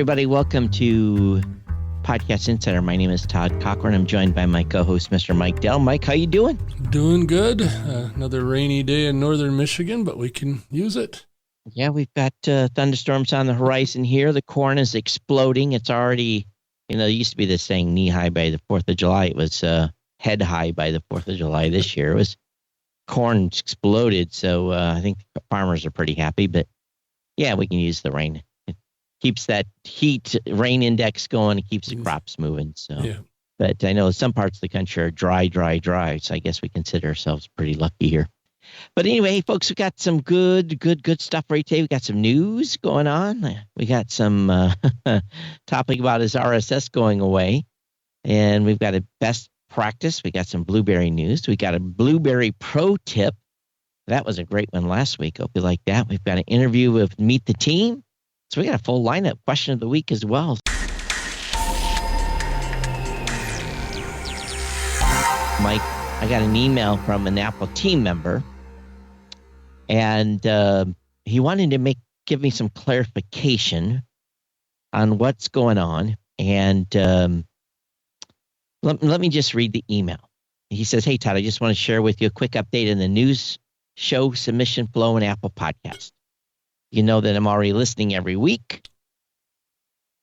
everybody. Welcome to Podcast Insider. My name is Todd Cochran. I'm joined by my co-host, Mr. Mike Dell. Mike, how you doing? Doing good. Another rainy day in northern Michigan, but we can use it. Yeah, we've got thunderstorms on the horizon here. The corn is exploding. It's already, there used to be this saying knee-high by the 4th of July. It was head-high by the 4th of July this year. It was corn exploded, so I think farmers are pretty happy. But, yeah, we can use the rain. It keeps that heat rain index going. It keeps the crops moving. So, yeah. But I know some parts of the country are dry. So I guess we consider ourselves pretty lucky here. But anyway, folks, we got some good stuff right today. We got some news going on. We got some topic about his RSS going away. And we've got a best practice. We got some Blubrry news. We got a Blubrry pro tip. That was a great one last week. Hope you like that. We've got an interview with Meet the Team. So we got a full lineup. Question of the week as well. Mike, I got an email from an Apple team member. And he wanted to give me some clarification on what's going on. And let me just read the email. He says, "Hey, Todd, I just want to share with you a quick update on the news show submission flow in Apple Podcast. You know that I'm already listening every week,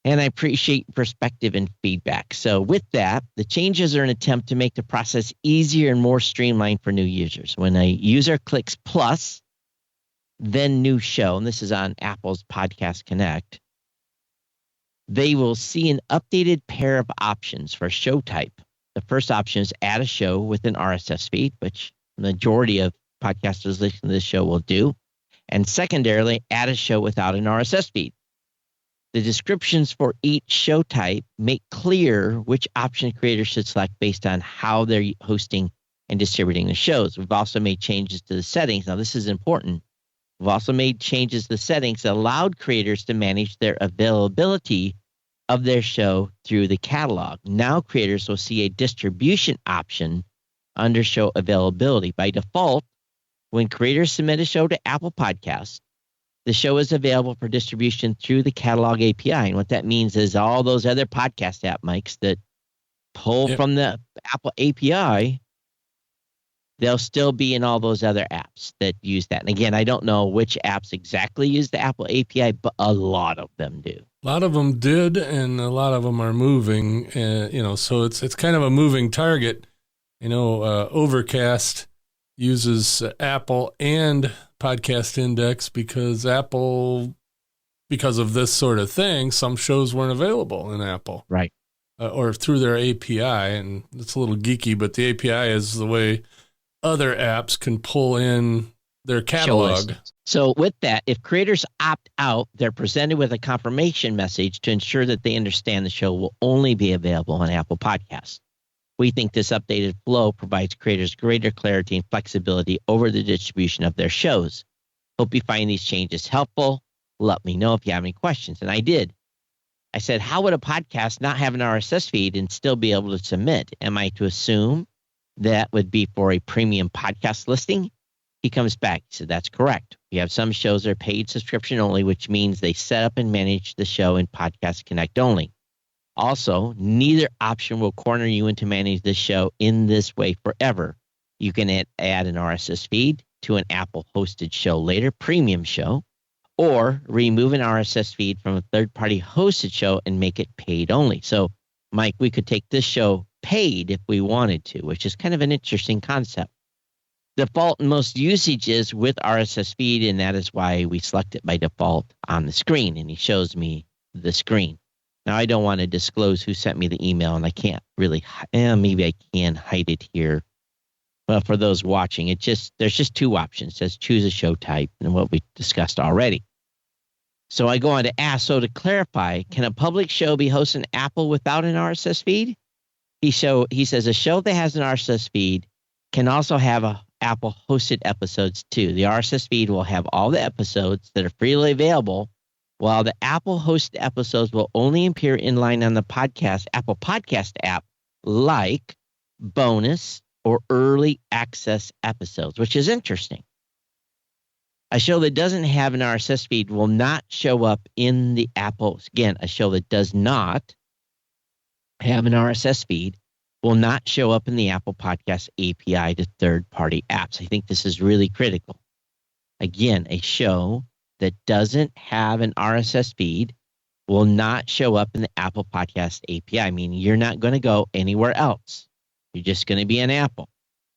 and I appreciate perspective and feedback. So with that, the changes are an attempt to make the process easier and more streamlined for new users. When a user clicks plus, then new show, and this is on Apple's Podcast Connect, they will see an updated pair of options for show type. The first option is add a show with an RSS feed, which the majority of podcasters listening to this show will do. And secondarily, add a show without an RSS feed. The descriptions for each show type make clear which option creators should select based on how they're hosting and distributing the shows. We've also made changes to the settings. Now, this is important. We've also made changes to the settings that allowed creators to manage their availability of their show through the catalog. Now creators will see a distribution option under show availability. By default, when creators submit a show to Apple Podcasts, the show is available for distribution through the catalog API. And what that means is all those other podcast app mics that pull from the Apple API, they'll still be in all those other apps that use that. And again, I don't know which apps exactly use the Apple API, but a lot of them do. A lot of them did, and a lot of them are moving. So it's kind of a moving target. Overcast uses Apple and Podcast Index because of this sort of thing, some shows weren't available in Apple. Right. Or through their API. And it's a little geeky, but the API is the way other apps can pull in their catalog. So with that, if creators opt out, they're presented with a confirmation message to ensure that they understand the show will only be available on Apple Podcasts. We think this updated flow provides creators greater clarity and flexibility over the distribution of their shows. Hope you find these changes helpful. Let me know if you have any questions. And I did. I said, how would a podcast not have an RSS feed and still be able to submit? Am I to assume that would be for a premium podcast listing? He comes back. He said, that's correct. We have some shows that are paid subscription only, which means they set up and manage the show in Podcast Connect only. Also, neither option will corner you into managing the show in this way forever. You can add an RSS feed to an Apple-hosted show later, premium show, or remove an RSS feed from a third-party hosted show and make it paid only. So, Mike, we could take this show paid if we wanted to, which is kind of an interesting concept. Default in most usage is with RSS feed, and that is why we select it by default on the screen, and he shows me the screen. Now, I don't want to disclose who sent me the email, and I can't really, maybe I can hide it here. Well, for those watching, there's just two options. It says choose a show type, and what we discussed already. So I go on to ask, so to clarify, can a public show be hosted in Apple without an RSS feed? He says a show that has an RSS feed can also have a Apple hosted episodes too. The RSS feed will have all the episodes that are freely available, while the Apple hosted episodes will only appear inline on the Apple Podcast app, like bonus or early access episodes, which is interesting. A show that doesn't have an RSS feed will not show up in the Apple. Again, a show that does not have an RSS feed will not show up in the Apple Podcast API to third-party apps. I think this is really critical. Again, a show that doesn't have an RSS feed will not show up in the Apple Podcast API, meaning you're not going to go anywhere else. You're just going to be in Apple.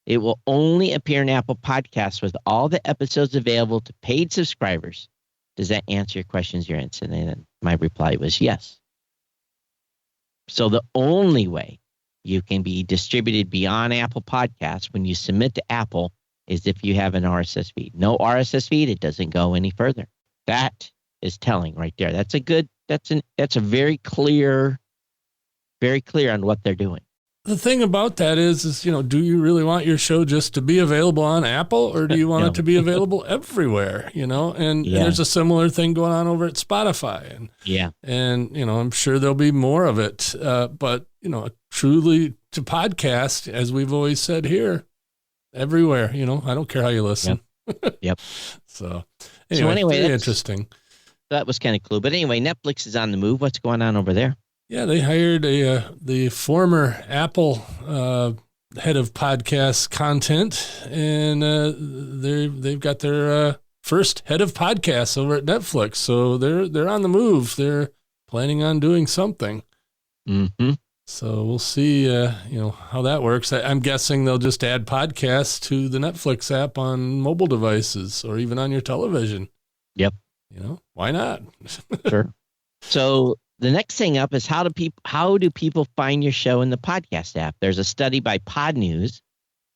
It will only appear in Apple Podcasts with all the episodes available to paid subscribers. Does that answer your questions, your answer? And my reply was yes. So the only way you can be distributed beyond Apple Podcasts when you submit to Apple is if you have an RSS feed. No RSS feed, it doesn't go any further. That is telling right there. That's a very clear on what they're doing. The thing about that is, do you really want your show just to be available on Apple, or do you want it to be available everywhere, And there's a similar thing going on over at Spotify. And I'm sure there'll be more of it. But, truly to podcast, as we've always said here, everywhere, I don't care how you listen. Yep. So anyway, very interesting. That was kind of cool. But anyway, Netflix is on the move. What's going on over there? Yeah, they hired the former Apple head of podcast content, and they've got their first head of podcasts over at Netflix. So they're on the move. They're planning on doing something. Mm-hmm. So we'll see, how that works. I'm guessing they'll just add podcasts to the Netflix app on mobile devices or even on your television. Yep. Why not? Sure. So the next thing up is how do people find your show in the podcast app? There's a study by Pod News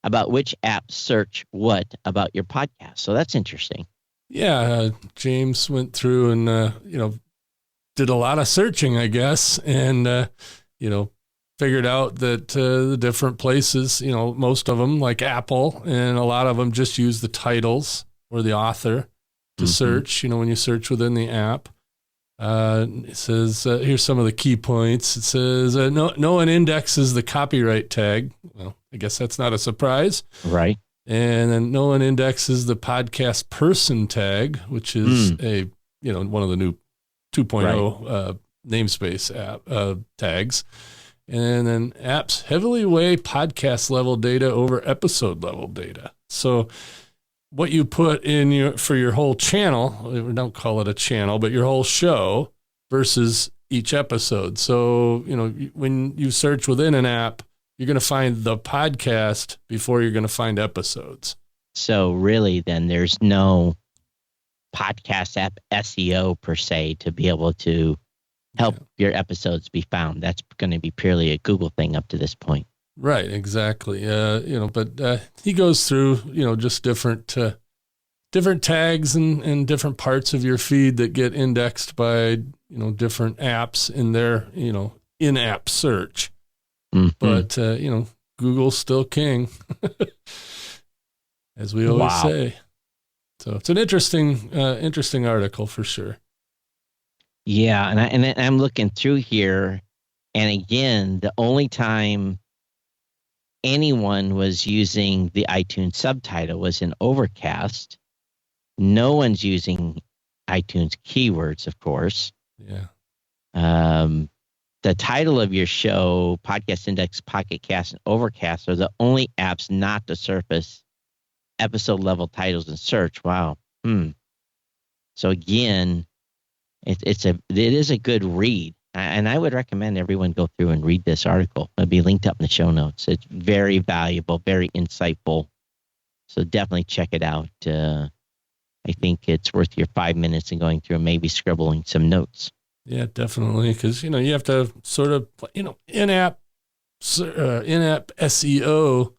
about which apps search what about your podcast. So that's interesting. Yeah, James went through and did a lot of searching, I guess, and figured out that the different places, most of them like Apple, and a lot of them just use the titles or the author to search. When you search within the app. It says, here's some of the key points. It says, no one indexes the copyright tag. Well, I guess that's not a surprise. Right. And then no one indexes the podcast person tag, which is one of the new 2.0 namespace app tags. And then apps heavily weigh podcast level data over episode level data. So what you put in for your whole channel, we don't call it a channel, but your whole show versus each episode. So, when you search within an app, you're going to find the podcast before you're going to find episodes. So really then there's no podcast app SEO per se to be able to help your episodes be found. That's going to be purely a Google thing up to this point. Right, exactly. But he goes through, just different tags and different parts of your feed that get indexed by, different apps in their, in-app search. Mm-hmm. But, Google's still king, as we always say. So it's an interesting article for sure. Yeah, and I'm looking through here, and again, the only time anyone was using the iTunes subtitle was in Overcast. No one's using iTunes keywords, of course. Yeah. The title of your show, Podcast Index, Pocket Cast, and Overcast are the only apps not to surface episode level titles in search. Wow. So again, it is a good read. And I would recommend everyone go through and read this article. It'll be linked up in the show notes. It's very valuable, very insightful. So definitely check it out. I think it's worth your 5 minutes and going through and maybe scribbling some notes. Yeah, definitely. Because, you have to sort of, in-app SEO,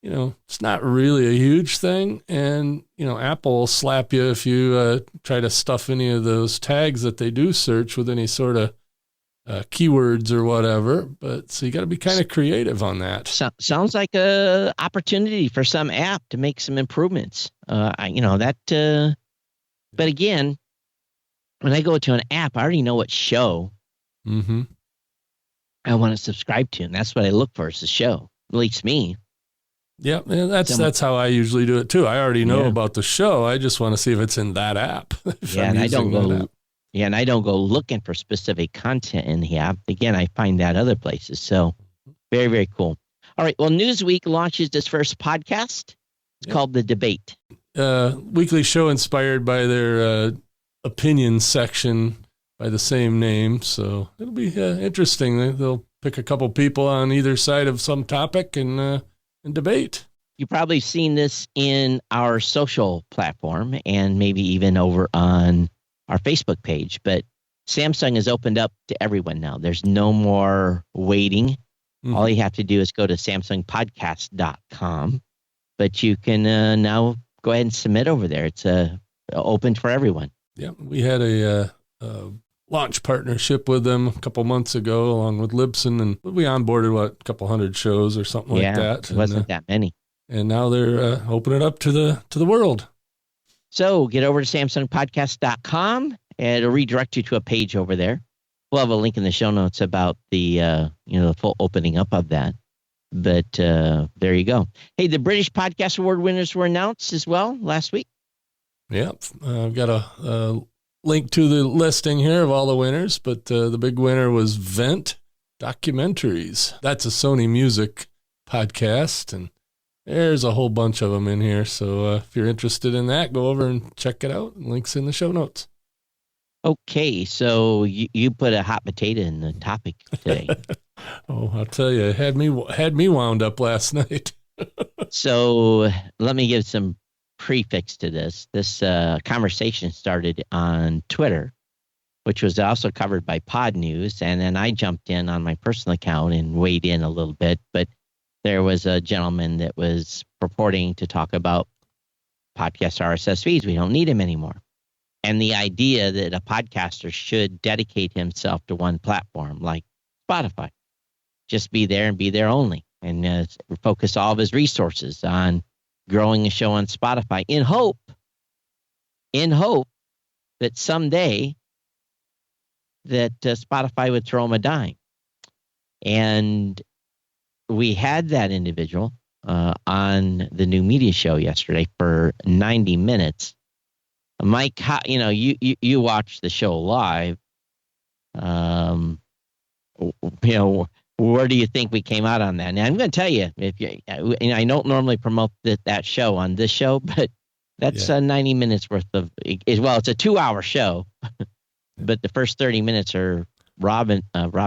it's not really a huge thing. And, Apple will slap you if you try to stuff any of those tags that they do search with any sort of keywords or whatever, but so you got to be kind of creative on that. Sounds like a opportunity for some app to make some improvements. But again, when I go to an app, I already know what show I want to subscribe to, and that's what I look for is the show. At least me. Yeah, and that's how I usually do it too. I already know about the show. I just want to see if it's in that app. And I don't go looking for specific content in the app. Again, I find that other places. So very, very cool. All right. Well, Newsweek launches this first podcast. It's called The Debate. Weekly show inspired by their opinion section by the same name. So it'll be interesting. They'll pick a couple people on either side of some topic and debate. You've probably seen this in our social platform and maybe even over on our Facebook page, but Samsung has opened up to everyone now. There's no more waiting. Mm-hmm. All you have to do is go to samsungpodcast.com, but you can now go ahead and submit over there. It's open for everyone. Yeah, we had a launch partnership with them a couple months ago along with Libsyn, and we onboarded a couple hundred shows or something like that. It wasn't that many. And now they're opening it up to the world. So get over to samsungpodcast.com and it'll redirect you to a page over there. We'll have a link in the show notes about the the full opening up of that. But there you go. Hey, the British Podcast Award winners were announced as well last week. Yep, I've got a link to the listing here of all the winners, but the big winner was Vent Documentaries. That's a Sony Music podcast, and there's a whole bunch of them in here. So if you're interested in that, go over and check it out. Links in the show notes. Okay, so you put a hot potato in the topic today. Oh, I'll tell you, it had me wound up last night. So let me give some prefix to this. This conversation started on Twitter, which was also covered by Pod News, and then I jumped in on my personal account and weighed in a little bit. But there was a gentleman that was purporting to talk about podcast RSS feeds. We don't need him anymore. And the idea that a podcaster should dedicate himself to one platform like Spotify, just be there and be there only, and focus all of his resources on growing a show on Spotify in hope that someday that Spotify would throw him a dime. And we had that individual on the New Media Show yesterday for 90 minutes. Mike, you watched the show live. Where do you think we came out on that? Now, I'm going to tell you, I don't normally promote that show on this show, but that's 90 minutes worth of. Well, it's a 2-hour show, but the first 30 minutes are Rob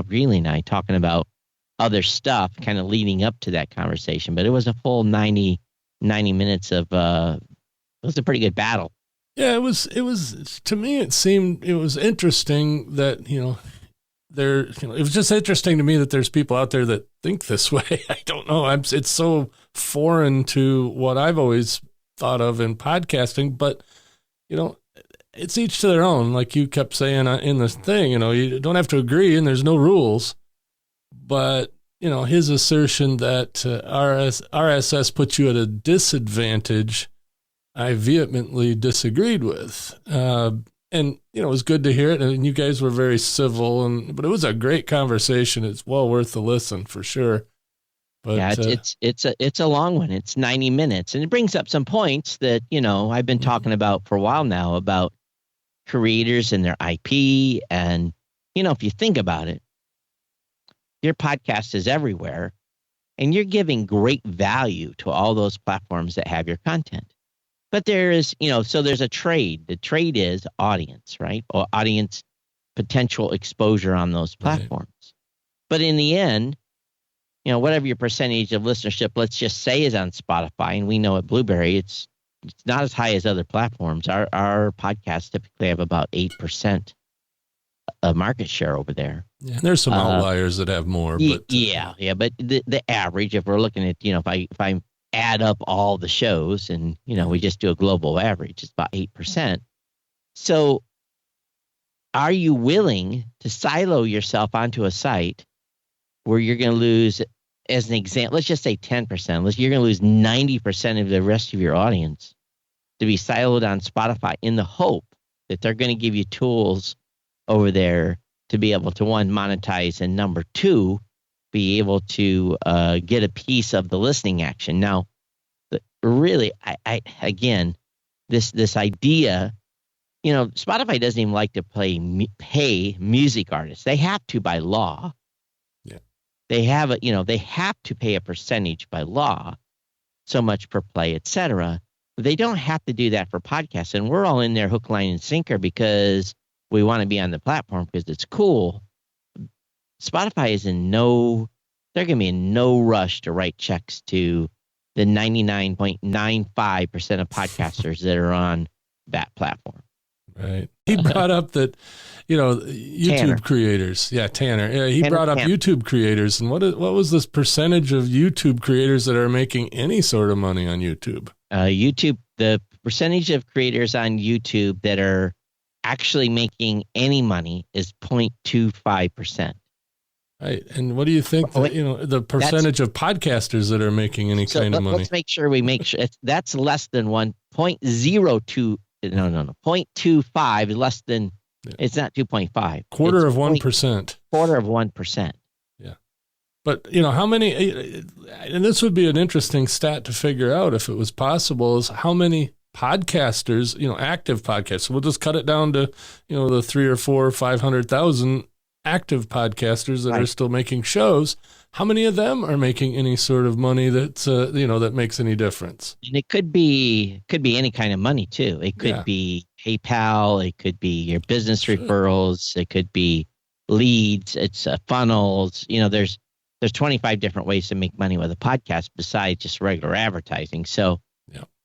Greeley and I talking about other stuff, kind of leading up to that conversation. But it was a full 90 minutes of. It was a pretty good battle. Yeah, it was to me. It seemed it was interesting that it was just interesting to me that there's people out there that think this way. I don't know. It's so foreign to what I've always thought of in podcasting, but it's each to their own. Like you kept saying in the thing, you don't have to agree, and there's no rules. But his assertion that RSS puts you at a disadvantage, I vehemently disagreed with. And, it was good to hear it. And you guys were very civil, but it was a great conversation. It's well worth the listen for sure. But, yeah, it's a long one. It's 90 minutes. And it brings up some points that, I've been talking about for a while now about creators and their IP. And, if you think about it, your podcast is everywhere and you're giving great value to all those platforms that have your content. But there is, so there's a trade. The trade is audience, right? Or audience potential exposure on those platforms. Right. But in the end, whatever your percentage of listenership, let's just say, is on Spotify, and we know at Blubrry, it's not as high as other platforms. Our podcasts typically have about 8% of market share over there. Yeah, there's some outliers that have more. But but the average, if we're looking at, if I add up all the shows and, we just do a global average, it's about 8%. So are you willing to silo yourself onto a site where you're going to lose, as an example, let's just say 10%, you're going to lose 90% of the rest of your audience to be siloed on Spotify in the hope that they're going to give you tools over there to be able to, one, monetize, and number two, be able to get a piece of the listening action. Now, really, I again, this idea, Spotify doesn't even like to pay music artists. They have to by law. Yeah. They have they have to pay a percentage by law, so much per play, etc. They don't have to do that for podcasts. And we're all in there hook, line, and sinker because we want to be on the platform because it's cool. Spotify is they're going to be in no rush to write checks to the 99.95% of podcasters that are on that platform. Right. He brought up that, YouTube Tanner. creators. Yeah, Tanner. Yeah, he brought up Tanner. YouTube creators. And what was this percentage of YouTube creators that are making any sort of money on YouTube? The percentage of creators on YouTube that are actually making any money is 0.25%. Right. And what do you think the percentage of podcasters that are making any kind of money? Let's make sure that's less than 1.02. No. 0.25 is less than, it's not 2.5. Quarter of 1%. Quarter of 1%. Yeah. But, how many, and this would be an interesting stat to figure out if it was possible, is how many podcasters, active podcasts. So we'll just cut it down to, the 3 or 4 or 500,000 active podcasters that are still making shows. How many of them are making any sort of money that's, that makes any difference? And it could be any kind of money too. It could be PayPal. It could be your business referrals. It could be leads. It's funnels. There's 25 different ways to make money with a podcast besides just regular advertising. So,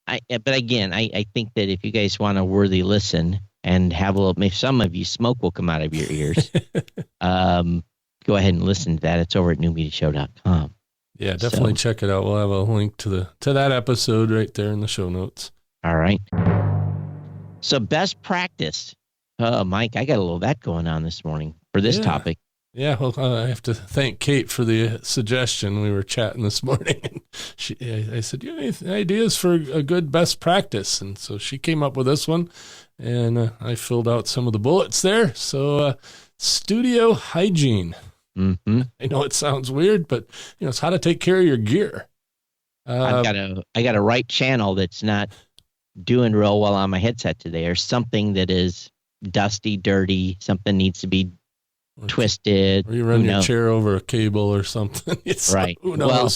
but again, I think that if you guys want a worthy listen and have a little, maybe some of you smoke will come out of your ears. Go ahead and listen to that. It's over at newmediashow.com. Yeah, definitely check it out. We'll have a link to that episode right there in the show notes. All right. So best practice. Mike, I got a little of that going on this morning for this topic. Yeah, well, I have to thank Kate for the suggestion. We were chatting this morning, and I said, "You have any ideas for a good best practice?" And so she came up with this one, and I filled out some of the bullets there. So, studio hygiene. Mm-hmm. I know it sounds weird, but it's how to take care of your gear. I got a right channel that's not doing real well on my headset today, or something that is dusty, dirty. Something needs to be twisted. Or you run your chair over a cable or something. Right. Who knows? Well,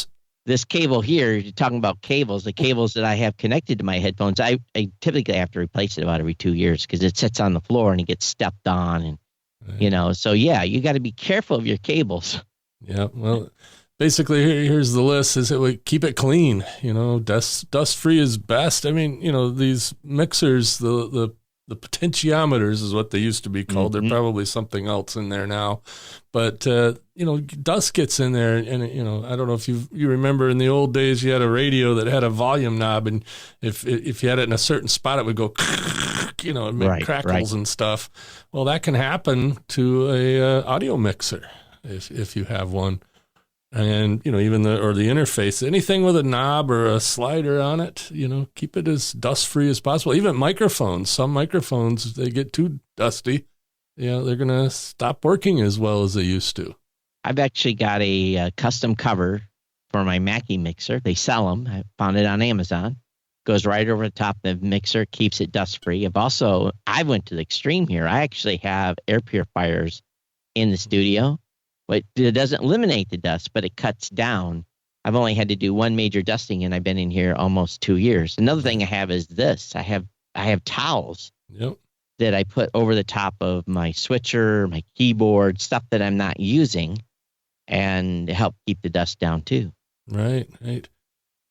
this cable here, you're talking about cables, the cables that I have connected to my headphones, I typically have to replace it about every 2 years because it sits on the floor and it gets stepped on. And, so you got to be careful of your cables. Yeah. Well, basically here's the list is keep it clean, dust free is best. I mean, these mixers, the potentiometers is what they used to be called. Mm-hmm. They're probably something else in there now, but dust gets in there, and I don't know if you remember in the old days you had a radio that had a volume knob, and if you had it in a certain spot, it would go, and make crackles and stuff. Well, that can happen to a audio mixer if you have one. And, even the interface, anything with a knob or a slider on it, keep it as dust free as possible. Even microphones, some microphones, they get too dusty. They're going to stop working as well as they used to. I've actually got a custom cover for my Mackie mixer. They sell them. I found it on Amazon. Goes right over the top of the mixer, keeps it dust free. I went to the extreme here. I actually have air purifiers in the studio. But it doesn't eliminate the dust, but it cuts down. I've only had to do one major dusting, and I've been in here almost 2 years. Another thing I have is this. I have towels that I put over the top of my switcher, my keyboard, stuff that I'm not using, and help keep the dust down too. Right.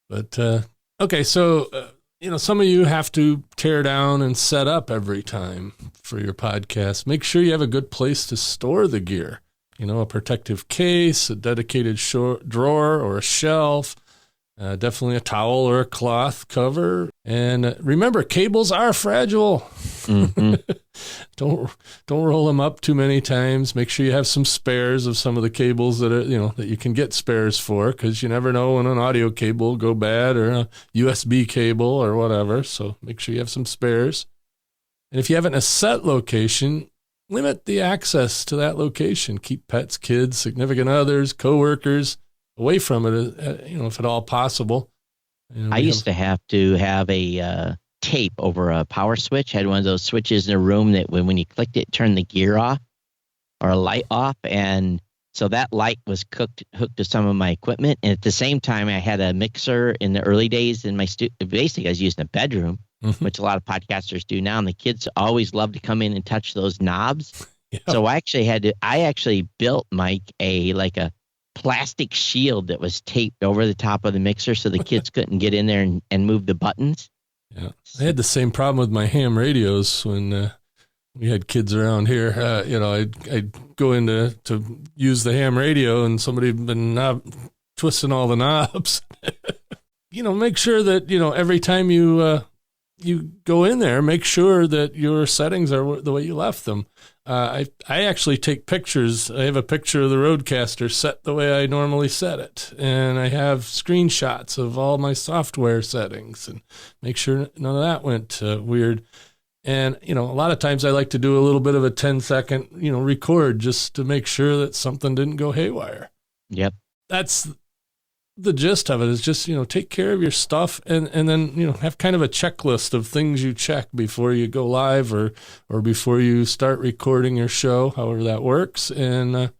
But, okay, so, some of you have to tear down and set up every time for your podcast. Make sure you have a good place to store the gear. A protective case, a dedicated drawer or a shelf, definitely a towel or a cloth cover. And remember, cables are fragile. Mm-hmm. Don't roll them up too many times. Make sure you have some spares of some of the cables that are, that you can get spares for, because you never know when an audio cable will go bad or a USB cable or whatever. So make sure you have some spares. And if you have it in a set location, limit the access to that location. Keep pets, kids, significant others, coworkers away from it, if at all possible. I used to have a tape over a power switch. I had one of those switches in a room that when you clicked it, turned the gear off or a light off. And so that light was hooked to some of my equipment. And at the same time, I had a mixer in the early days in my basically, I was using a bedroom, which a lot of podcasters do now. And the kids always love to come in and touch those knobs. Yep. So I actually built Mike a plastic shield that was taped over the top of the mixer so the kids couldn't get in there and move the buttons. Yeah, I had the same problem with my ham radios when we had kids around here. I'd go in to use the ham radio and somebody had been twisting all the knobs. Make sure that, every time you go in there, make sure that your settings are the way you left them. I actually take pictures. I have a picture of the Rodecaster set the way I normally set it. And I have screenshots of all my software settings and make sure none of that went weird. And, a lot of times I like to do a little bit of a 10-second, record just to make sure that something didn't go haywire. Yep. That's the gist of it, is just, take care of your stuff and then, have kind of a checklist of things you check before you go live or before you start recording your show, however that works. And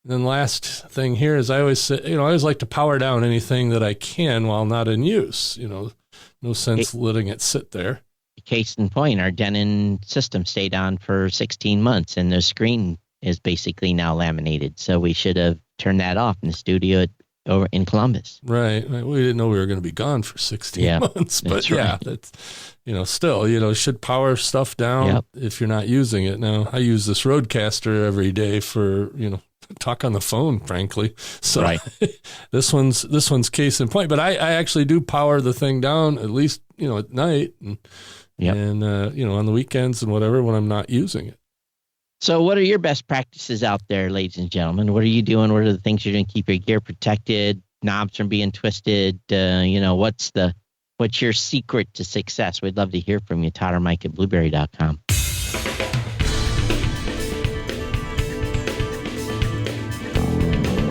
then last thing here is I always say, I always like to power down anything that I can while not in use. No sense letting it sit there. Case in point, our Denon system stayed on for 16 months and the screen is basically now laminated. So we should have turned that off in the studio over in Columbus. Right. We didn't know we were going to be gone for 16 months, but that's, still, should power stuff down if you're not using it. Now I use this Rodecaster every day for, talk on the phone, frankly. So this one's case in point, but I actually do power the thing down at least, at night and on the weekends and whatever, when I'm not using it. So what are your best practices out there, ladies and gentlemen? What are you doing? What are the things you're doing to keep your gear protected, knobs from being twisted? What's your secret to success? We'd love to hear from you. Todd or Mike at blubrry.com.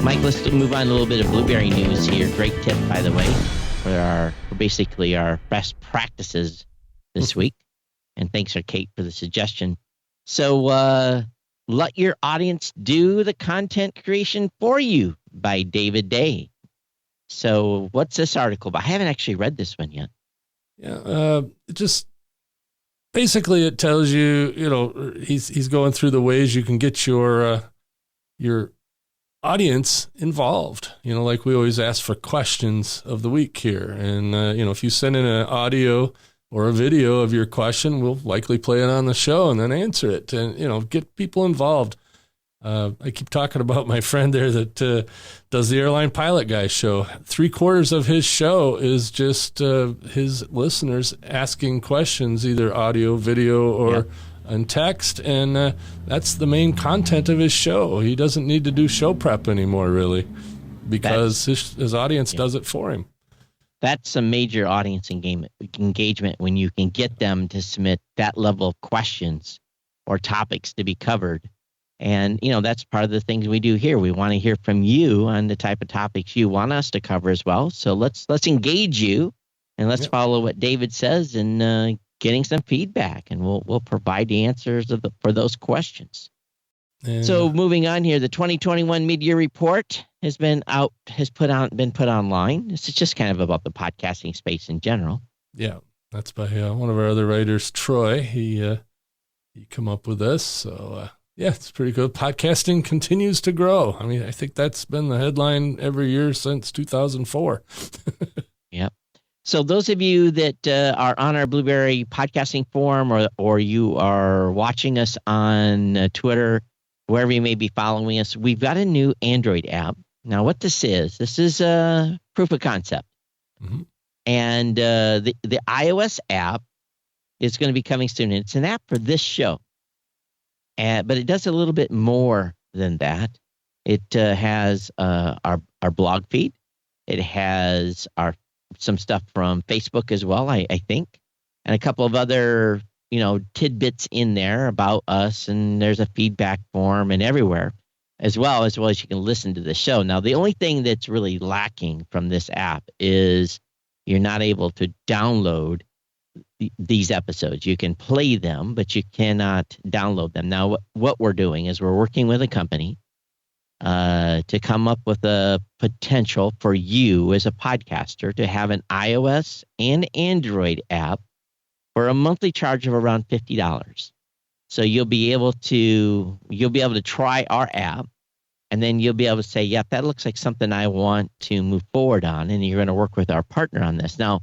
Mike, let's move on to a little bit of Blubrry news here. Great tip, by the way, for basically our best practices this week. And thanks to Kate for the suggestion. So Let Your Audience Do the Content Creation For You by David Day. So what's this article about? I haven't actually read this one yet. Yeah, just basically it tells you, he's going through the ways you can get your audience involved. Like we always ask for questions of the week here. And, if you send in an audio or a video of your question, we'll likely play it on the show and then answer it and, get people involved. I keep talking about my friend there that does the Airline Pilot Guy show. 3/4 of his show is just his listeners asking questions, either audio, video, or in text. And that's the main content of his show. He doesn't need to do show prep anymore, really, because his audience does it for him. That's a major audience engagement when you can get them to submit that level of questions or topics to be covered. And, that's part of the things we do here. We want to hear from you on the type of topics you want us to cover as well. So let's engage you and let's follow what David says and getting some feedback, and we'll provide the answers for those questions. So moving on here, the 2021 mid-year report has been put online. This is just kind of about the podcasting space in general. Yeah, that's by one of our other writers, Troy. He come up with this. So it's pretty good. Podcasting continues to grow. I mean, I think that's been the headline every year since 2004. Yep. So those of you that are on our Blubrry podcasting forum, or you are watching us on Twitter, wherever you may be following us, we've got a new Android app. Now, what this is a proof of concept. Mm-hmm. And the iOS app is going to be coming soon. It's an app for this show. But it does a little bit more than that. It has our blog feed. It has some stuff from Facebook as well, I think, and a couple of other tidbits in there about us. And there's a feedback form and everywhere, as well as you can listen to the show. Now, the only thing that's really lacking from this app is you're not able to download these episodes. You can play them, but you cannot download them. Now, what we're doing is we're working with a company to come up with a potential for you as a podcaster to have an iOS and Android app for a monthly charge of around $50. So you'll be able to try our app, and then you'll be able to say, yep, that looks like something I want to move forward on. And you're going to work with our partner on this. Now,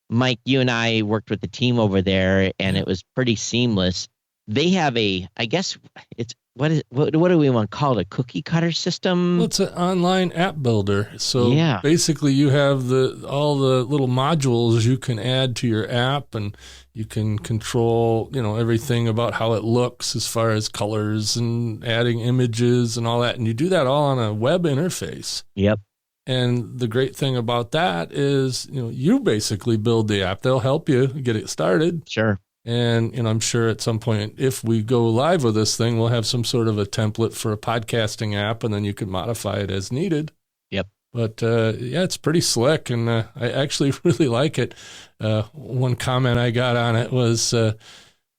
Mike, you and I worked with the team over there, and it was pretty seamless. They have I guess it's, what do we want to call it? A cookie cutter system? Well, it's an online app builder. So yeah. basically you have all the little modules you can add to your app, and you can control, everything about how it looks as far as colors and adding images and all that. And you do that all on a web interface. Yep. And the great thing about that is, you basically build the app. They'll help you get it started. Sure. And, I'm sure at some point, if we go live with this thing, we'll have some sort of a template for a podcasting app, and then you can modify it as needed. Yep. But, it's pretty slick, and I actually really like it. One comment I got on it was,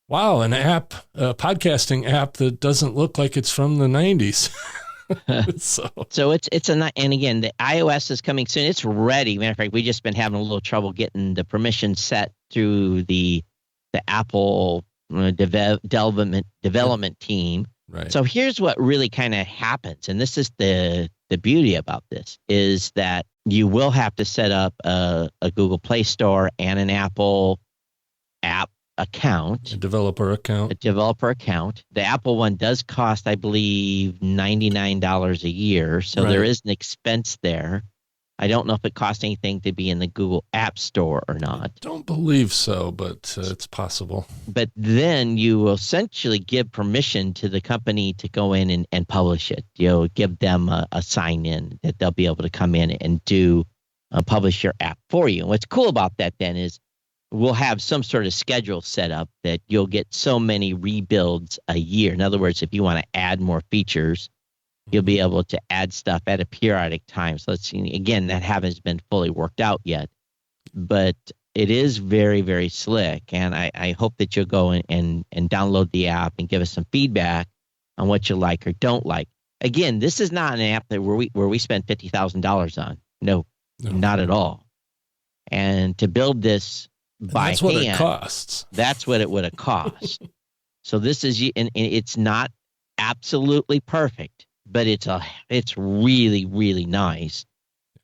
wow, a podcasting app that doesn't look like it's from the 90s. So it's and again, the iOS is coming soon. It's ready. Matter of fact, we just been having a little trouble getting the permission set through the Apple development team. Right. So here's what really kind of happens, and this is the beauty about this, is that you will have to set up a Google Play Store and an Apple app account. A developer account. The Apple one does cost, I believe, $99 a year. So Right. There is an expense there. I don't know if it costs anything to be in the Google App Store or not. I don't believe so, but it's possible. But then you will essentially give permission to the company to go in and publish it. Give them a sign in that they'll be able to come in and publish your app for you. And what's cool about that then is we'll have some sort of schedule set up that you'll get so many rebuilds a year. In other words, if you want to add more features, you'll be able to add stuff at a periodic time. So let's see, again, that hasn't been fully worked out yet, but it is very, very slick. And I hope that you'll go and download the app and give us some feedback on what you like or don't like. Again, this is not an app that where we spend $50,000 on. No, not at all. And to build this by that's hand, what it costs. That's what it would have cost. So this is, and it's not absolutely perfect, but it's really, really nice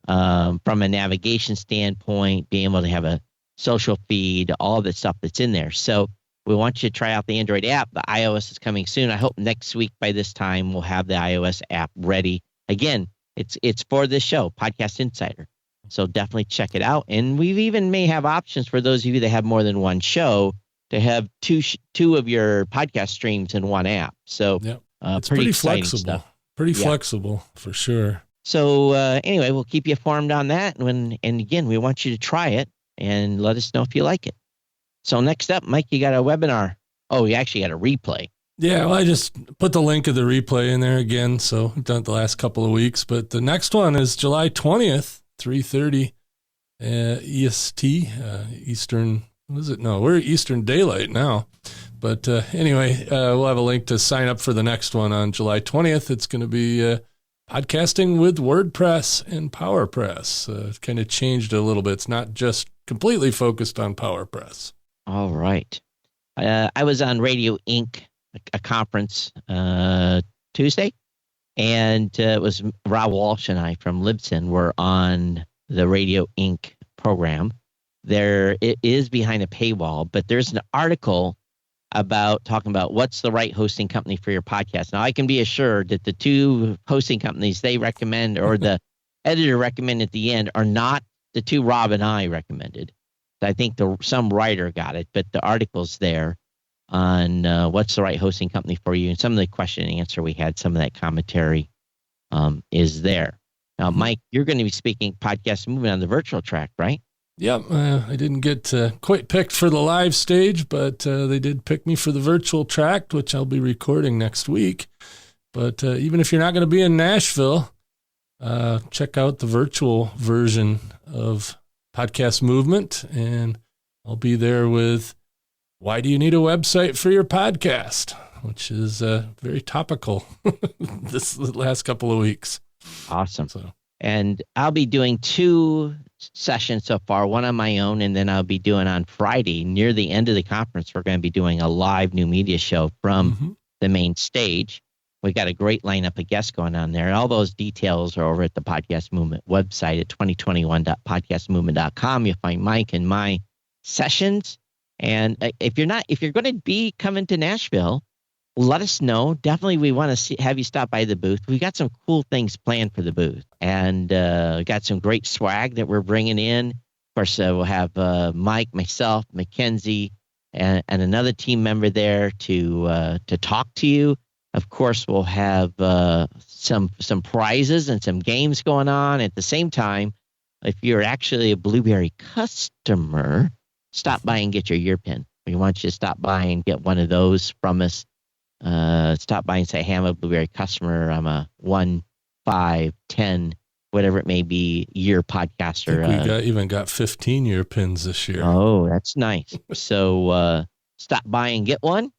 from a navigation standpoint, being able to have a social feed, all the stuff that's in there. So we want you to try out the Android app. The iOS is coming soon. I hope next week by this time we'll have the iOS app ready. Again, it's for this show, Podcast Insider. So definitely check it out. And we even may have options for those of you that have more than one show to have two of your podcast streams in one app. So it's pretty flexible. Stuff. Pretty flexible for sure. So anyway, we'll keep you informed on that. And again, we want you to try it and let us know if you like it. So next up, Mike, you got a webinar. Oh, you actually got a replay. Yeah, well, I just put the link of the replay in there again. So we've done it the last couple of weeks. But the next one is July 20th, 3:30 EST, Eastern. What is it? No, we're Eastern Daylight now. But anyway, we'll have a link to sign up for the next one on July 20th. It's going to be podcasting with WordPress and PowerPress. It's kind of changed a little bit. It's not just completely focused on PowerPress. All right. I was on Radio Inc., a conference Tuesday, and it was Rob Walsh and I from Libsyn were on the Radio Inc. program. It is behind a paywall, but there's an article talking about what's the right hosting company for your podcast. Now, I can be assured that the two hosting companies they recommend or the editor recommended at the end are not the two Rob and I recommended. I think some writer got it, but the article's there on what's the right hosting company for you. And some of the question and answer we had, some of that commentary is there. Now, Mike, you're going to be speaking podcast movement on the virtual track, right? Yep, I didn't get quite picked for the live stage, but they did pick me for the virtual track, which I'll be recording next week. But even if you're not going to be in Nashville, check out the virtual version of podcast movement, and I'll be there with Why Do You Need a Website for Your Podcast, which is very topical this last couple of weeks. Awesome. And I'll be doing 2 sessions so far, one on my own, and then I'll be doing on Friday, near the end of the conference, we're going to be doing a live new media show from the main stage. We got a great lineup of guests going on there. All those details are over at the Podcast Movement website at 2021.podcastmovement.com. You'll find Mike and my sessions. And if you're going to be coming to Nashville, let us know. Definitely, we want to have you stop by the booth. We got some cool things planned for the booth, and got some great swag that we're bringing in. Of course, we'll have Mike, myself, Mackenzie, and another team member there to talk to you. Of course, we'll have some prizes and some games going on at the same time. If you're actually a Blubrry customer, stop by and get your year pin. We want you to stop by and get one of those from us. Stop by and say, hey, I'm a Blubrry customer. I'm a 1, 5, 10, whatever it may be, year podcaster. I think we even got 15-year pins this year. Oh, that's nice. So stop by and get one,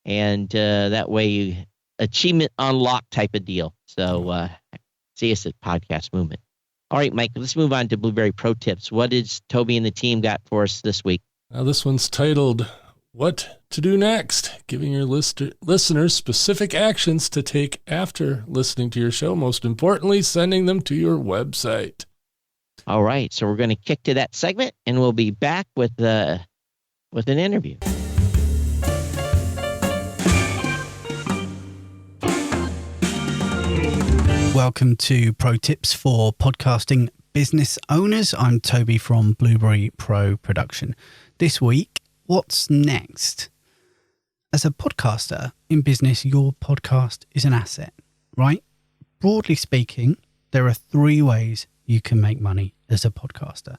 and that way you achievement unlock type of deal. So see us at Podcast Movement. All right, Mike, let's move on to Blubrry Pro Tips. What did Toby and the team got for us this week? Now, this one's titled, What to Do Next, giving your listeners specific actions to take after listening to your show. Most importantly, sending them to your website. All right, so we're going to kick to that segment, and we'll be back with an interview. Welcome to Pro Tips for Podcasting Business Owners. I'm Toby from Blubrry Pro Production. This week, what's next? As a podcaster in business, your podcast is an asset, right? Broadly speaking, there are 3 ways you can make money as a podcaster.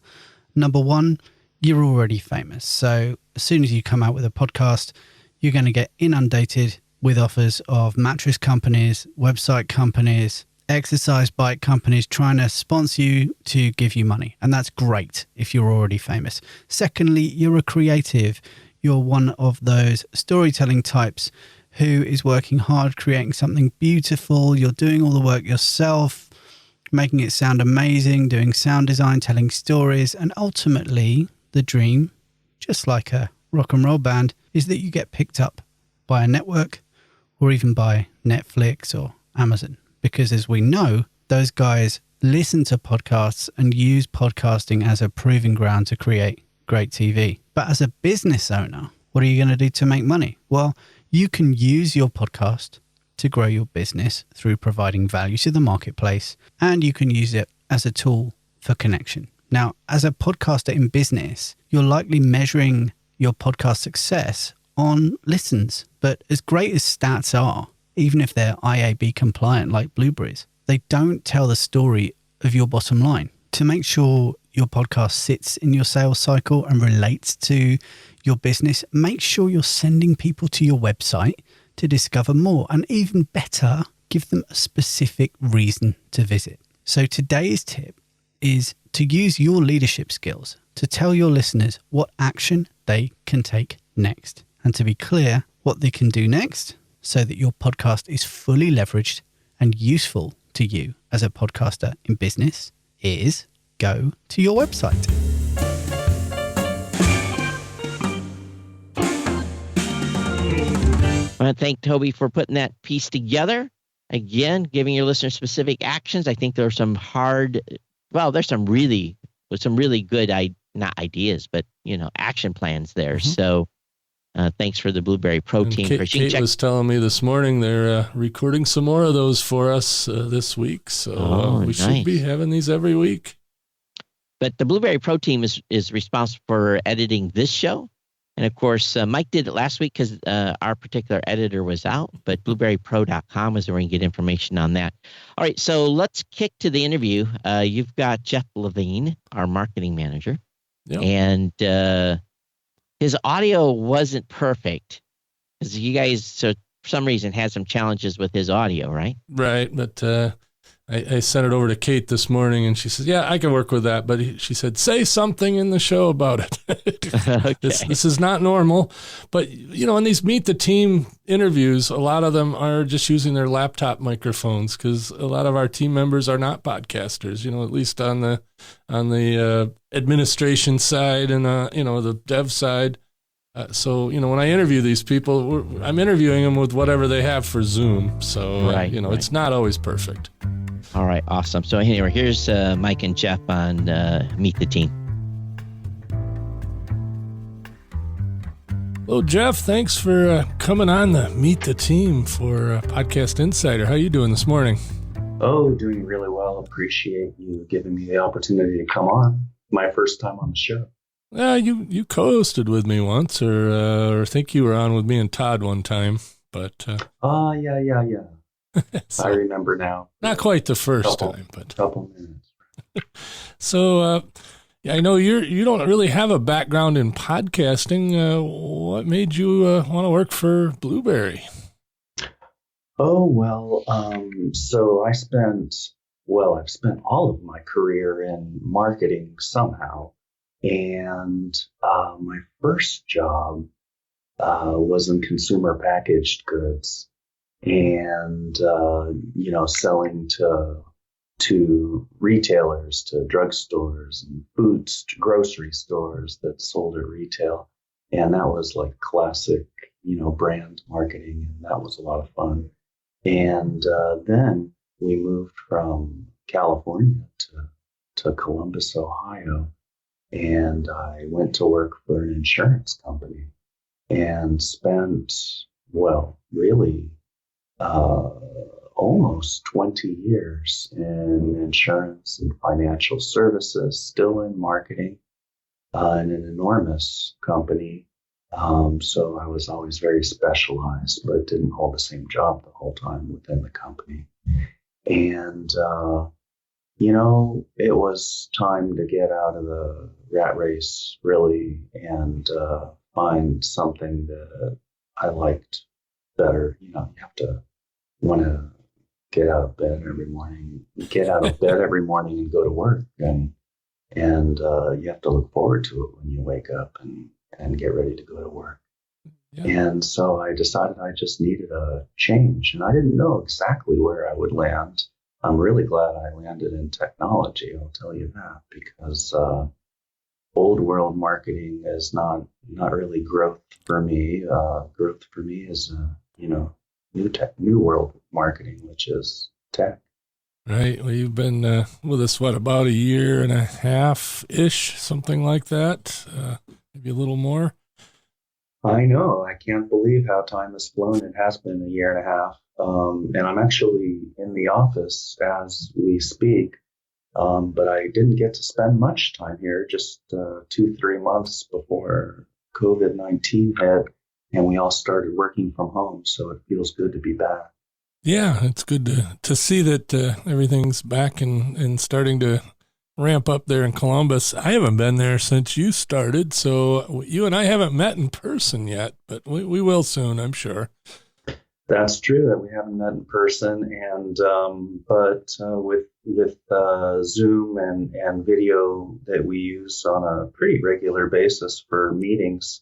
Number 1, you're already famous. So as soon as you come out with a podcast, you're going to get inundated with offers of mattress companies, website companies, exercise bike companies trying to sponsor you to give you money. And that's great if you're already famous. Secondly, you're a creative. You're one of those storytelling types who is working hard, creating something beautiful. You're doing all the work yourself, making it sound amazing, doing sound design, telling stories. And ultimately, the dream, just like a rock and roll band, is that you get picked up by a network or even by Netflix or Amazon. Because as we know, those guys listen to podcasts and use podcasting as a proving ground to create great TV. But as a business owner, what are you going to do to make money? Well, you can use your podcast to grow your business through providing value to the marketplace, and you can use it as a tool for connection. Now, as a podcaster in business, you're likely measuring your podcast success on listens. But as great as stats are, even if they're IAB compliant like Blubrry's, they don't tell the story of your bottom line. To make sure your podcast sits in your sales cycle and relates to your business, make sure you're sending people to your website to discover more. And even better, give them a specific reason to visit. So today's tip is to use your leadership skills to tell your listeners what action they can take next. And to be clear, what they can do next so that your podcast is fully leveraged and useful to you as a podcaster in business is go to your website. I want to thank Toby for putting that piece together. Again, giving your listeners specific actions. I think there's some really good, not ideas, but, action plans there. Mm-hmm. So thanks for the Blubrry Pro team. Kate was telling me this morning they're recording some more of those for us this week. So we should be having these every week. But the Blubrry Pro team is responsible for editing this show. And, of course, Mike did it last week because our particular editor was out. But blubrrypro.com is where you can get information on that. All right, so let's kick to the interview. You've got Jeff Levine, our marketing manager. Yep. And his audio wasn't perfect because you guys, so for some reason, had some challenges with his audio, right? Right, but I sent it over to Kate this morning, and she says, "Yeah, I can work with that." But she said, "Say something in the show about it." Okay. This is not normal, but in these Meet the Team interviews, a lot of them are just using their laptop microphones because a lot of our team members are not podcasters. At least on the administration side and the dev side. So when I interview these people, I'm interviewing them with whatever they have for Zoom. So Right. It's not always perfect. All right, awesome. So anyway, here's Mike and Jeff on Meet the Team. Hello, Jeff. Thanks for coming on the Meet the Team for Podcast Insider. How are you doing this morning? Oh, doing really well. Appreciate you giving me the opportunity to come on. My first time on the show. You co-hosted with me once, or I think you were on with me and Todd one time. But yeah. So, I remember now. Not quite the first time, but couple minutes. So I know you don't really have a background in podcasting. What made you want to work for Blubrry? Oh well, so I've spent all of my career in marketing somehow. And my first job was in consumer packaged goods, and selling to retailers, to drugstores and foods, to grocery stores that sold at retail, and that was like classic, brand marketing, and that was a lot of fun. And then we moved from California to Columbus, Ohio. And I went to work for an insurance company and spent, really almost 20 years in insurance and financial services, still in marketing, in an enormous company. So I was always very specialized, but didn't hold the same job the whole time within the company. And, it was time to get out of the rat race, really, and find something that I liked better. You have to want to get out of bed every morning and go to work, and you have to look forward to it when you wake up and get ready to go to work. Yeah. And so I decided I just needed a change, and I didn't know exactly where I would land. I'm really glad I landed in technology, I'll tell you that, because old world marketing is not really growth for me. Growth for me is new world marketing, which is tech. Right. Well, you've been with us about a year and a half ish, something like that, maybe a little more. I know. I can't believe how time has flown. It has been a year and a half. And I'm actually in the office as we speak. But I didn't get to spend much time here, just 2-3 months before COVID-19 hit, and we all started working from home. So it feels good to be back. Yeah, it's good to see that everything's back and starting to ramp up there in Columbus. I haven't been there since you started, so you and I haven't met in person yet, but we will soon, I'm sure. That's true that we haven't met in person, and but with Zoom and video that we use on a pretty regular basis for meetings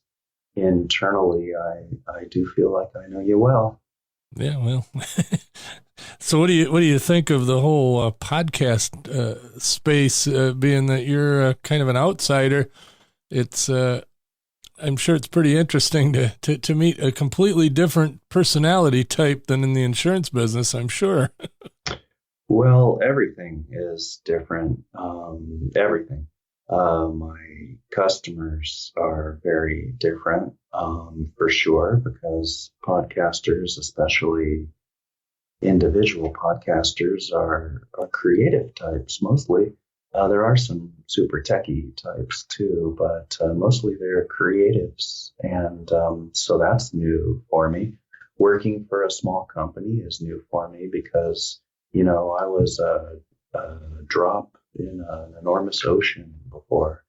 internally, I do feel like I know you well. Yeah, well. So what do you think of the whole podcast space? Being that you're kind of an outsider, it's I'm sure it's pretty interesting to meet a completely different personality type than in the insurance business, I'm sure. Well, everything is different. Everything. My customers are very different, for sure, because podcasters, especially individual podcasters, are creative types mostly. There are some super techie types too, but mostly they're creatives. And so that's new for me. Working for a small company is new for me because, I was a drop in an enormous ocean before.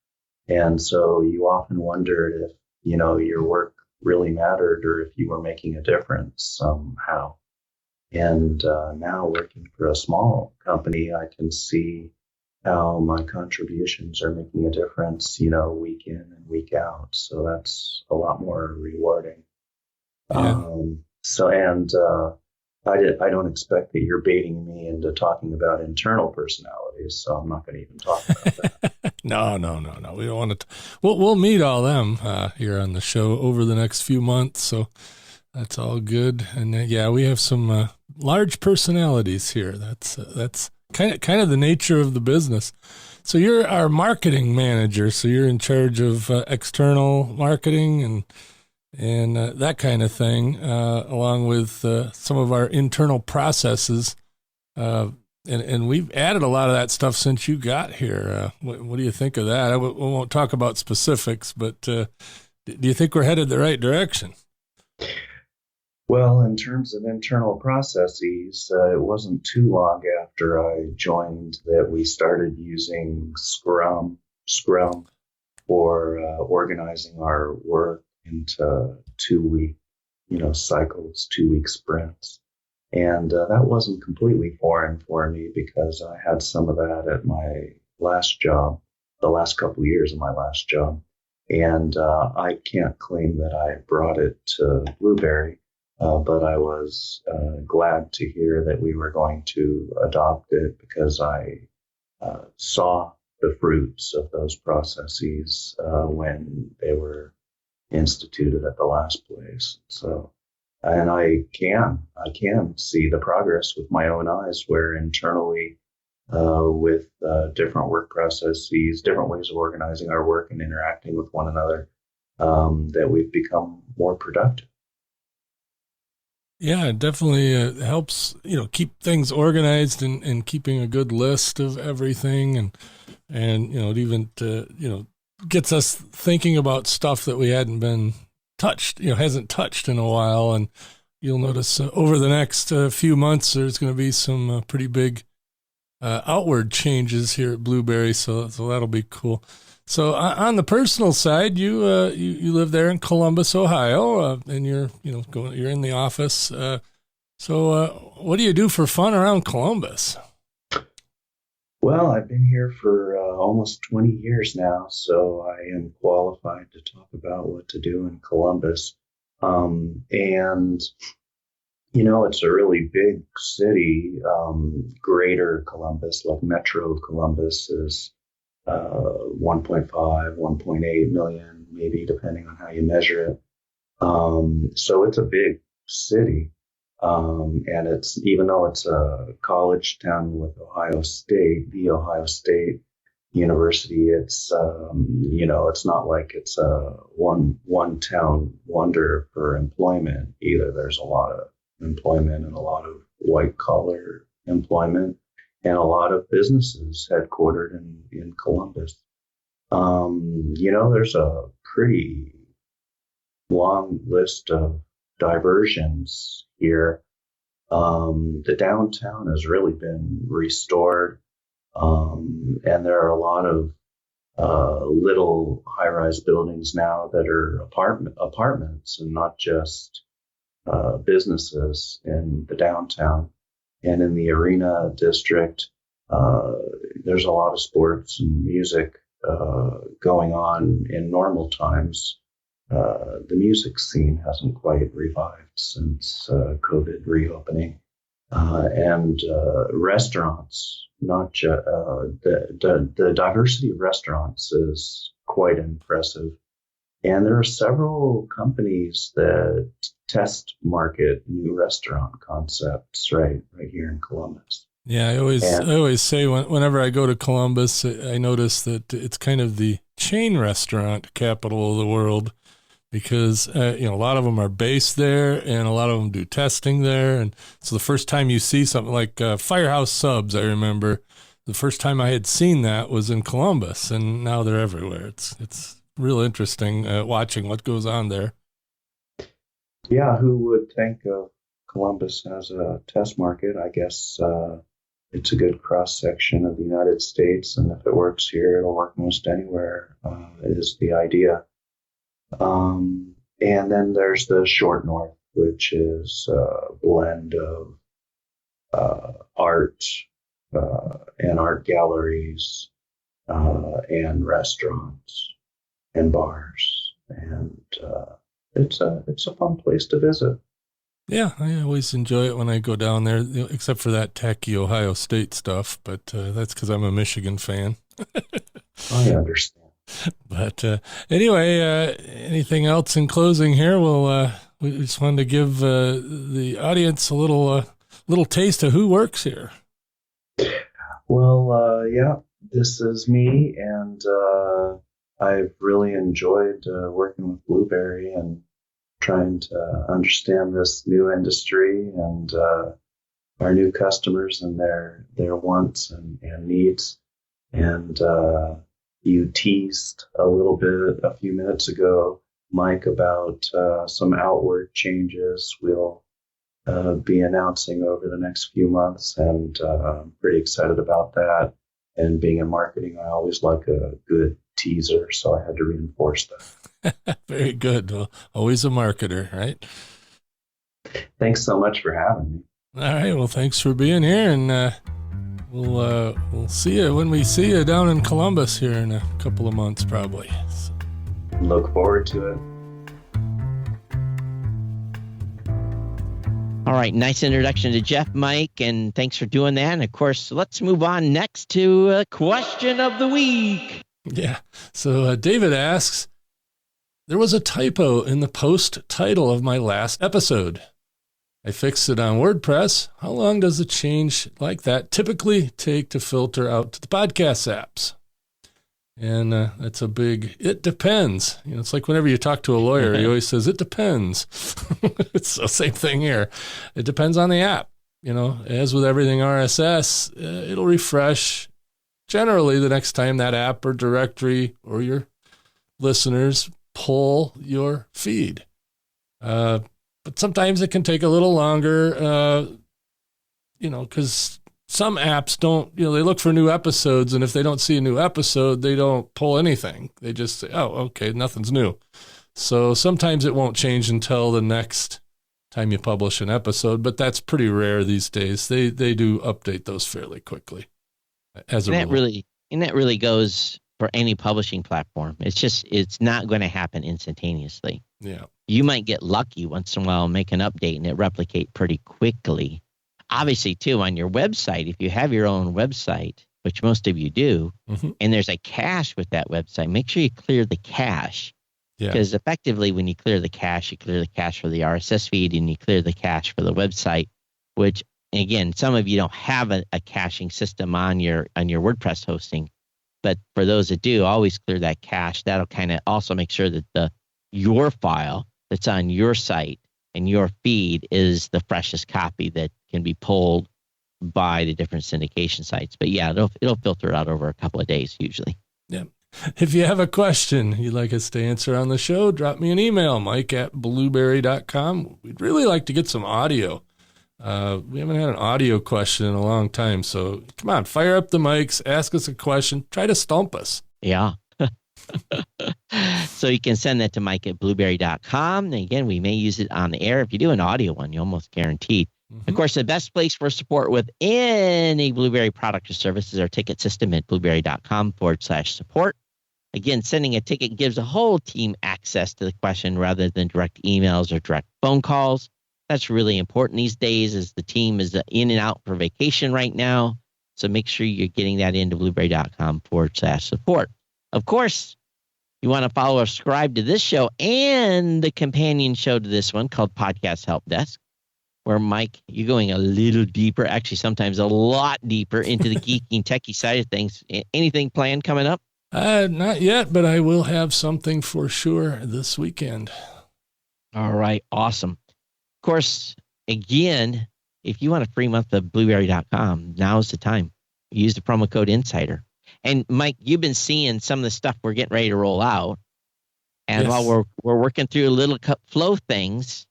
And so you often wondered if, your work really mattered or if you were making a difference somehow. And now working for a small company, I can see how my contributions are making a difference, week in and week out. So that's a lot more rewarding. Yeah. I don't expect that you're baiting me into talking about internal personalities, so I'm not going to even talk about that. No. We don't want to. We'll meet all them here on the show over the next few months, so that's all good. And we have some large personalities here. That's kind of the nature of the business. So you're our marketing manager. So you're in charge of external marketing and that kind of thing, along with some of our internal processes. And we've added a lot of that stuff since you got here. What do you think of that? We won't talk about specifics, but do you think we're headed the right direction? Well, in terms of internal processes, it wasn't too long after I joined that we started using Scrum for organizing our work into 2-week, cycles, 2-week sprints. And that wasn't completely foreign for me because I had some of that at my last job, the last couple of years of my last job. And I can't claim that I brought it to Blueberry, but I was glad to hear that we were going to adopt it because I saw the fruits of those processes when they were instituted at the last place. So, and I can see the progress with my own eyes where internally with different work processes, different ways of organizing our work and interacting with one another, that we've become more productive. Yeah, it definitely helps, keep things organized and keeping a good list of everything. And it even, gets us thinking about stuff that we hadn't been hasn't touched in a while. And you'll notice over the next few months, there's going to be some pretty big outward changes here at Blueberry. So that'll be cool. So on the personal side, you live there in Columbus, Ohio, and you're in the office. So what do you do for fun around Columbus? Well, I've been here for almost 20 years now, so I am qualified to talk about what to do in Columbus. And it's a really big city. Greater Columbus, like Metro Columbus, is 1.5, 1.8 million, maybe depending on how you measure it. So it's a big city. And it's, even though it's a college town with Ohio State, the Ohio State University, it's, it's not like it's a one town wonder for employment either. There's a lot of employment and a lot of white collar employment and a lot of businesses headquartered in Columbus. There's a pretty long list of diversions here. The downtown has really been restored, and there are a lot of little high-rise buildings now that are apartments and not just businesses in the downtown. And in the Arena District, there's a lot of sports and music going on in normal times. The music scene hasn't quite revived since COVID reopening, and restaurants. Not just the diversity of restaurants is quite impressive, and there are several companies that test market new restaurant concepts right here in Columbus. Yeah, I always say whenever I go to Columbus, I notice that it's kind of the chain restaurant capital of the world. Because, a lot of them are based there and a lot of them do testing there. And so the first time you see something like Firehouse Subs, I remember the first time I had seen that was in Columbus, and now they're everywhere. It's real interesting watching what goes on there. Yeah, who would think of Columbus as a test market? I guess it's a good cross-section of the United States, and if it works here, it'll work most anywhere, is the idea. And then there's the short north, which is a blend of art and art galleries and restaurants and bars, and it's a fun place to visit. Yeah, I always enjoy it when I go down there, except for that tacky Ohio State stuff, but that's because I'm a Michigan fan. I understand. But anyway, anything else in closing here? Well, we just wanted to give the audience a little taste of who works here. Well, yeah, this is me, and I've really enjoyed working with Blubrry and trying to understand this new industry and our new customers and their wants and needs. And you teased a little bit a few minutes ago, Mike, about some outward changes we'll be announcing over the next few months, and I'm pretty excited about that. And being in marketing, I always like a good teaser, so I had to reinforce that. Very good. Well, always a marketer, right? Thanks so much for having me. All right. Well, thanks for being here, and we'll see you when we see you down in Columbus here in a couple of months, probably. So. Look forward to it. All right, nice introduction to Jeff, Mike, and thanks for doing that. And of course, let's move on next to question of the week. Yeah. So David asks, there was a typo in the post title of my last episode. I fixed it on WordPress. How long does a change like that typically take to filter out to the podcast apps? And that's a big, it depends. You know, it's like whenever you talk to a lawyer, he always says, it depends. It's the same thing here. It depends on the app. You know, as with everything RSS, it'll refresh generally the next time that app or directory or your listeners pull your feed. But sometimes it can take a little longer, you know, because some apps don't, you know, they look for new episodes, and if they don't see a new episode, they don't pull anything. They just say, oh, okay, nothing's new. So sometimes it won't change until the next time you publish an episode, but that's pretty rare these days. They do update those fairly quickly. As and that really goes for any publishing platform. It's not going to happen instantaneously. Yeah. You might get lucky once in a while, make an update, and it replicate pretty quickly. Obviously, too, on your website, if you have your own website, which most of you do, and there's a cache with that website, make sure you clear the cache. Because effectively, when you clear the cache for the RSS feed, and you clear the cache for the website, which, again, some of you don't have a caching system on your WordPress hosting. But for those that do, always clear that cache. That'll kind of also make sure that your file that's on your site and your feed is the freshest copy that can be pulled by the different syndication sites. But yeah, it'll filter out over a couple of days usually. Yeah. If you have a question you'd like us to answer on the show, drop me an email, mike@blubrry.com. We'd really like to get some audio. We haven't had an audio question in a long time. So come on, fire up the mics, ask us a question, try to stump us. Yeah. So you can send that to mike@blubrry.com. And again, we may use it on the air. If you do an audio one, you're almost guaranteed. Of course, the best place for support with any Blubrry product or service is our ticket system at blubrry.com/support. Again, sending a ticket gives the whole team access to the question rather than direct emails or direct phone calls. That's really important these days as the team is in and out for vacation right now. So make sure you're getting that into blubrry.com/support. Of course, you want to follow or subscribe to this show and the companion show to this one called Podcast Help Desk, where, Mike, you're going a little deeper, actually sometimes a lot deeper into the geeky and techie side of things. Anything planned coming up? Not yet, but I will have something for sure this weekend. All right, awesome. Of course, again, if you want a free month of blubrry.com, now's the time. Use the promo code INSIDER. And Mike, you've been seeing some of the stuff we're getting ready to roll out. And while we're working through a little flow things,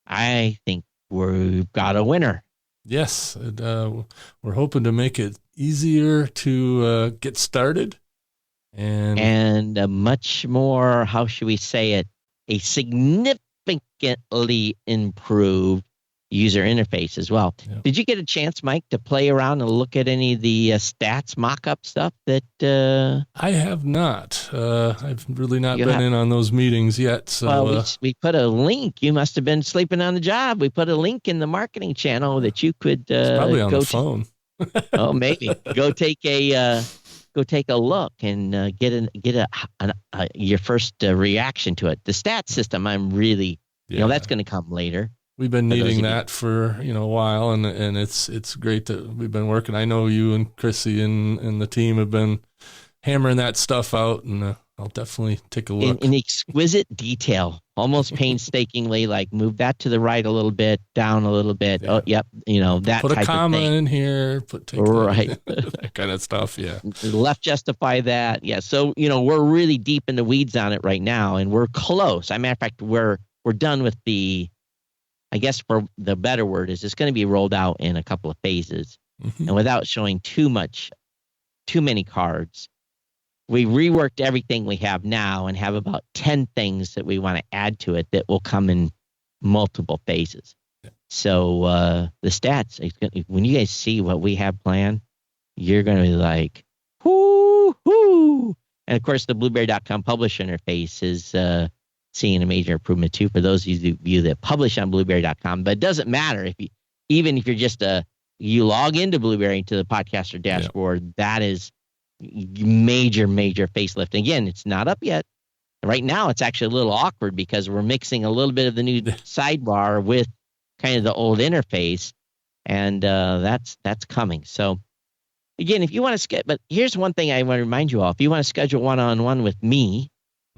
I think we've got a winner. Yes. We're hoping to make it easier to get started. And a much more, how should we say it, a significantly improved user interface as well. Yep. Did you get a chance, Mike, to play around and look at any of the stats mock-up stuff that I have not. I've really not been in on those meetings yet. So we put a link. You must have been sleeping on the job. We put a link in the marketing channel that you could it's probably on the phone. Oh, maybe go take a look and get your first reaction to it. The stats system, I'm really, that's going to come later. We've been needing that for a while, and it's great that we've been working. I know you and Chrissy and the team have been hammering that stuff out, and I'll definitely take a look. In exquisite detail, almost painstakingly, like move that to the right a little bit, down a little bit. Yeah. Oh, yep, that put type a comma of thing. in here, that kind of stuff. Yeah, left justify that. Yeah, so we're really deep in the weeds on it right now, and we're close. As a matter of fact, we're done with the. I guess for the better word is it's going to be rolled out in a couple of phases, and without showing too many cards. We reworked everything we have now and have about 10 things that we want to add to it that will come in multiple phases. Yeah. So the stats, when you guys see what we have planned, you're going to be like, whoo. And of course, the blubrry.com publish interface is seeing a major improvement too for those of you that publish on blubrry.com. But it doesn't matter even if you're just you log into Blubrry to the podcaster dashboard, that is major facelift. Again, it's not up yet. Right now, it's actually a little awkward because we're mixing a little bit of the new sidebar with kind of the old interface, and that's coming. So, again, if you want to but here's one thing I want to remind you all: if you want to schedule one-on-one with me,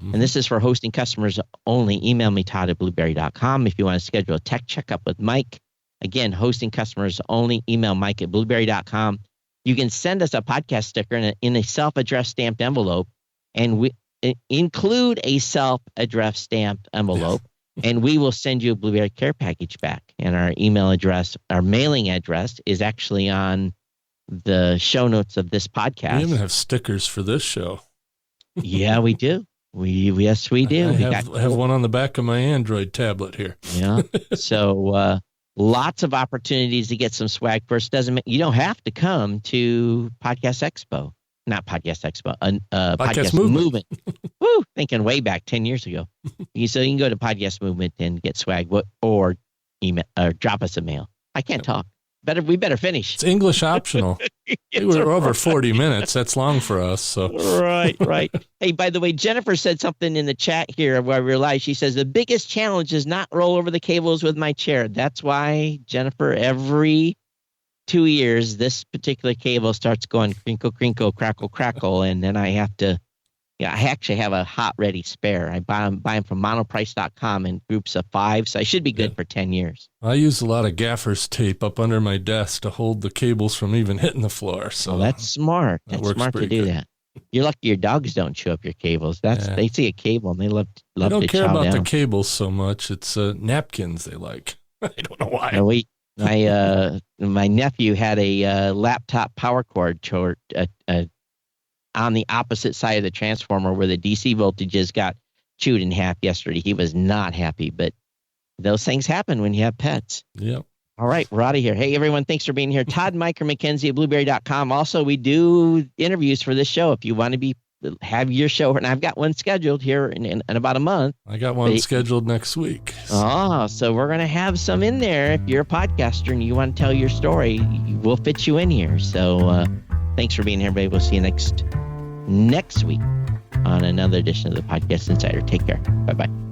and this is for hosting customers only, email me Todd@blubrry.com. If you want to schedule a tech checkup with Mike, again, hosting customers only, email Mike@blubrry.com. You can send us a podcast sticker in a self-addressed stamped envelope, and we include a self-addressed stamped envelope, and we will send you a Blubrry care package back. And our email address, our mailing address, is actually on the show notes of this podcast. We even have stickers for this show. Yeah, we do. Yes, we do. I have one on the back of my Android tablet here. Yeah. So, lots of opportunities to get some swag. First, you don't have to come to Podcast Expo, not Podcast Expo, Podcast Movement. Woo! Thinking way back 10 years ago. So you can go to Podcast Movement and get swag, or email or drop us a mail. I can't talk. We better finish. It's English optional. We're over 40 minutes. That's long for us. So right. Hey, by the way, Jennifer said something in the chat here where I realized. She says the biggest challenge is not roll over the cables with my chair. That's why, Jennifer, every 2 years this particular cable starts going crinkle, crinkle, crackle, crackle, and then I have to. Yeah, I actually have a hot ready spare. I buy them from monoprice.com in groups of 5, so I should be good for 10 years. I use a lot of gaffer's tape up under my desk to hold the cables from even hitting the floor. So that's smart. That's smart to do that. You're lucky your dogs don't chew up your cables. They see a cable and they love to chow down. They don't care about the cables so much. It's napkins they like. I don't know why. My nephew had a laptop power cord on the opposite side of the transformer where the DC voltages got chewed in half yesterday. He was not happy, but those things happen when you have pets. Yep. All right, we're out of here. Hey, everyone, thanks for being here. Todd, Mike, or Mackenzie at blubrry.com. Also, we do interviews for this show. If you want to have your show, and I've got one scheduled here in about a month. I got one scheduled next week. So we're going to have some in there. If you're a podcaster and you want to tell your story, we'll fit you in here. So thanks for being here, everybody. We'll see you next week on another edition of the Podcast Insider. Take care. Bye-bye.